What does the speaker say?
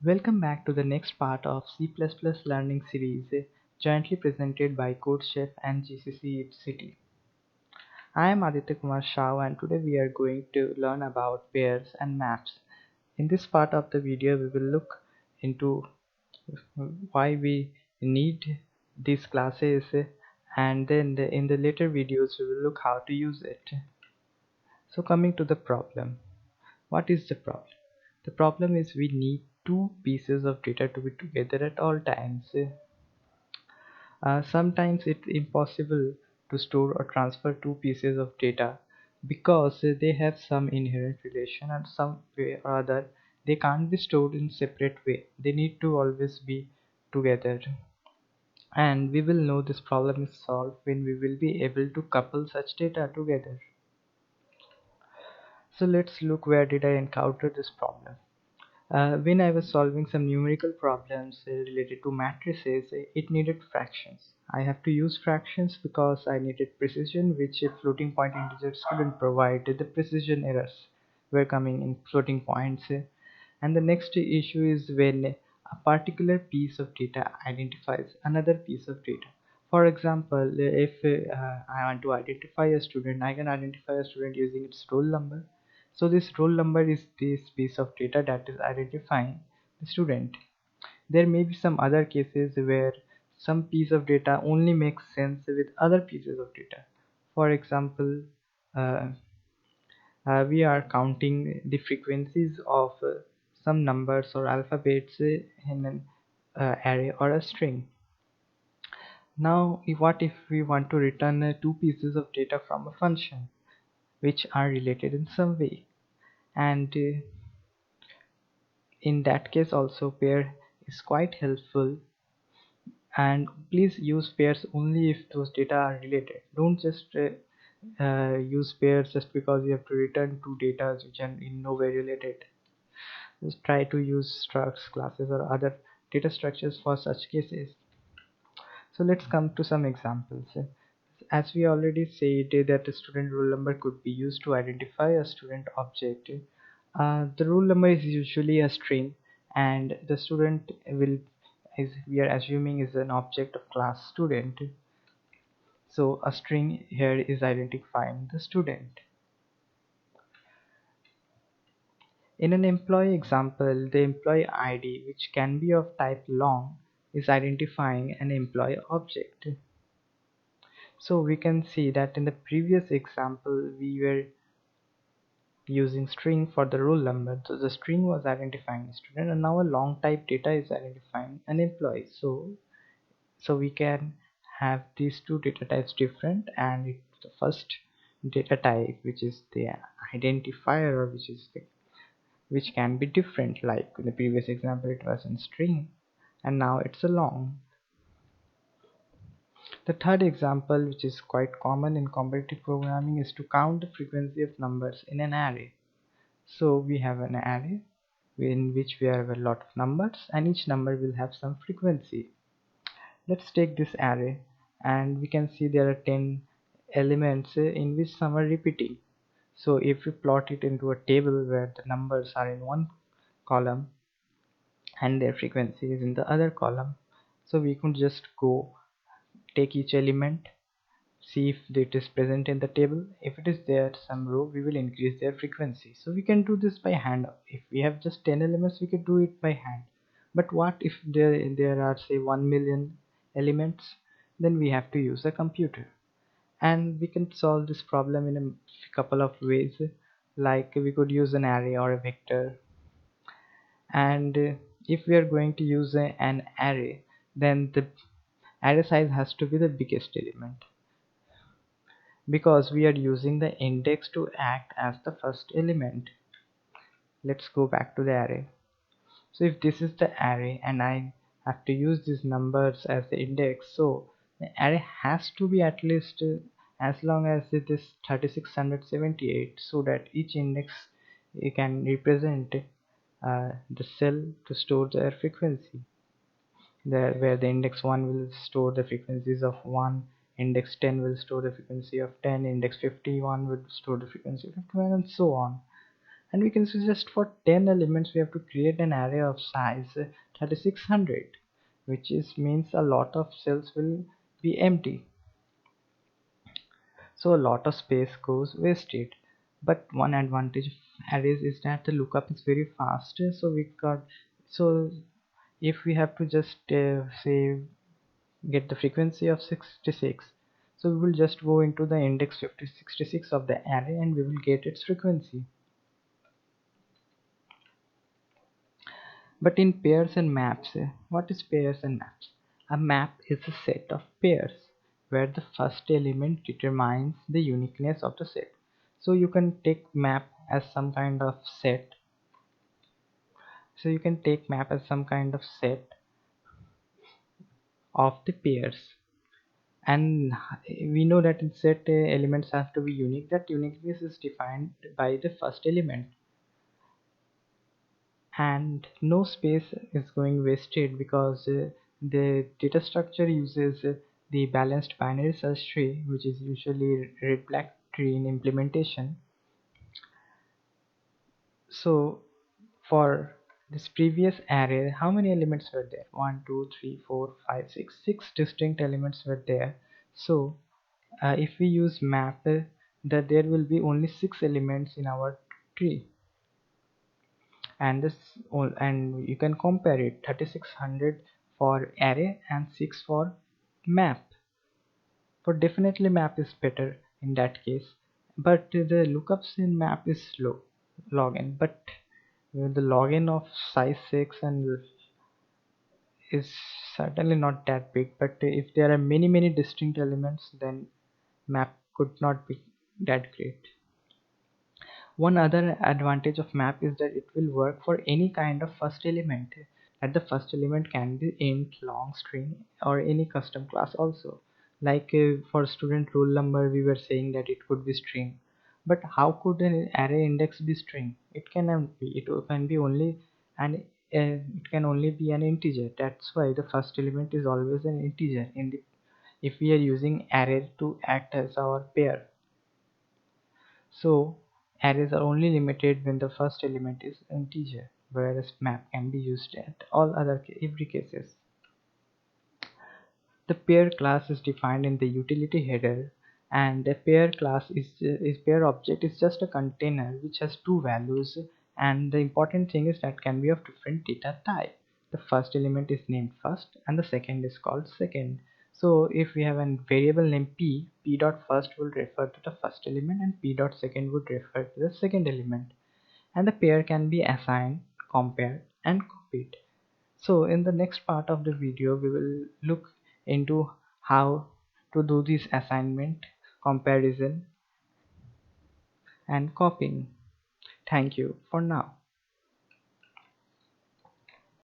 Welcome back to the next part of C++ learning series jointly presented by CodeChef and GCC City. I am Aditya Kumar Shah and today we are going to learn about pairs and maps. In this part of the video we will look into why we need these classes and then in the later videos we will look how to use it. So coming to the problem. What is the problem? The problem is we need two pieces of data to be together at all times. Sometimes it's impossible to store or transfer two pieces of data because they have some inherent relation and some way or other they can't be stored in separate way. They need to always be together. And we will know this problem is solved when we will be able to couple such data together. So let's look where did I encounter this problem. When I was solving some numerical problems related to matrices, it needed fractions. I have to use fractions because I needed precision, which floating point integers couldn't provide. The precision errors were coming in floating points. And the next issue is when a particular piece of data identifies another piece of data. For example, if I want to identify a student, I can identify a student using its roll number. So this roll number is this piece of data that is identifying the student. There may be some other cases where some piece of data only makes sense with other pieces of data. For example, uh, we are counting the frequencies of some numbers or alphabets in an array or a string. Now, what if we want to return two pieces of data from a function which are related in some way? And in that case also pair is quite helpful, and please use pairs only if those data are related. Don't just use pairs just because you have to return two data which are in no way related. Just try to use structs, classes or other data structures for such cases. So let's come to some examples. As we already said that the student roll number could be used to identify a student object. The roll number is usually a string and the student will, is we are assuming, is an object of class student. So a string here is identifying the student. In an employee example, the employee ID, which can be of type long, is identifying an employee object. So we can see that in the previous example we were using string for the roll number, so the string was identifying a student and now a long type data is identifying an employee. So we can have these two data types different, and it's the first data type which is the identifier, or which can be different, like in the previous example it was in string and now it's a long. The third example, which is quite common in competitive programming, is to count the frequency of numbers in an array. So we have an array in which we have a lot of numbers and each number will have some frequency. Let's take this array and we can see there are 10 elements in which some are repeating. So if we plot it into a table where the numbers are in one column and their frequency is in the other column, so we could just go take each element, see if it is present in the table. If it is there some row, we will increase their frequency. So we can do this by hand. If we have just 10 elements we can do it by hand, but what if there are say 1 million elements? Then we have to use a computer, and we can solve this problem in a couple of ways. Like we could use an array or a vector, and if we are going to use an array, then the array size has to be the biggest element, because we are using the index to act as the first element. Let's go back to the array. So if this is the array and I have to use these numbers as the index, so the array has to be at least as long as it is 3678, so that each index can represent the cell to store their frequency. There where the index 1 will store the frequencies of 1, index 10 will store the frequency of 10, index 51 will store the frequency of 51, and so on. And we can see just for 10 elements we have to create an array of size 3600, which is means a lot of cells will be empty, so a lot of space goes wasted. But one advantage of arrays is that the lookup is very fast, so if we have to just say get the frequency of 66, so we will just go into the index 5066 of the array and we will get its frequency. But in pairs and maps, what is pairs and maps? A map is a set of pairs where the first element determines the uniqueness of the set. So you can take map as some kind of set. So you can take map as some kind of set of the pairs. And we know that in set elements have to be unique. That uniqueness is defined by the first element. And no space is going wasted because the data structure uses the balanced binary search tree, which is usually red black tree in implementation. So for this previous array, how many elements were there? 1 2 3 4 5 6 distinct elements were there. So if we use map, that there will be only 6 elements in our tree. And this all, and you can compare it 3600 for array and 6 for map. For definitely map is better in that case, but the lookups in map is slow login. But the login of size 6 and is certainly not that big. But if there are many distinct elements, then map could not be that great. One other advantage of map is that it will work for any kind of first element. That the first element can be int, long string, or any custom class also. Like for student roll number, we were saying that it could be string. But how could an array index be string? It cannot be. It can be only an it can only be an integer. That's why the first element is always an integer in the if we are using array to act as our pair. So arrays are only limited when the first element is integer, whereas map can be used at all other every cases. The pair class is defined in the utility header, and a pair class is pair object is just a container which has two values, and the important thing is that can be of different data type. The first element is named first and the second is called second. So if we have a variable named p dot first will refer to the first element and p dot second would refer to the second element, and the pair can be assigned, compared, and copied. So in the next part of the video we will look into how to do this assignment, comparison, and copying. Thank you for now.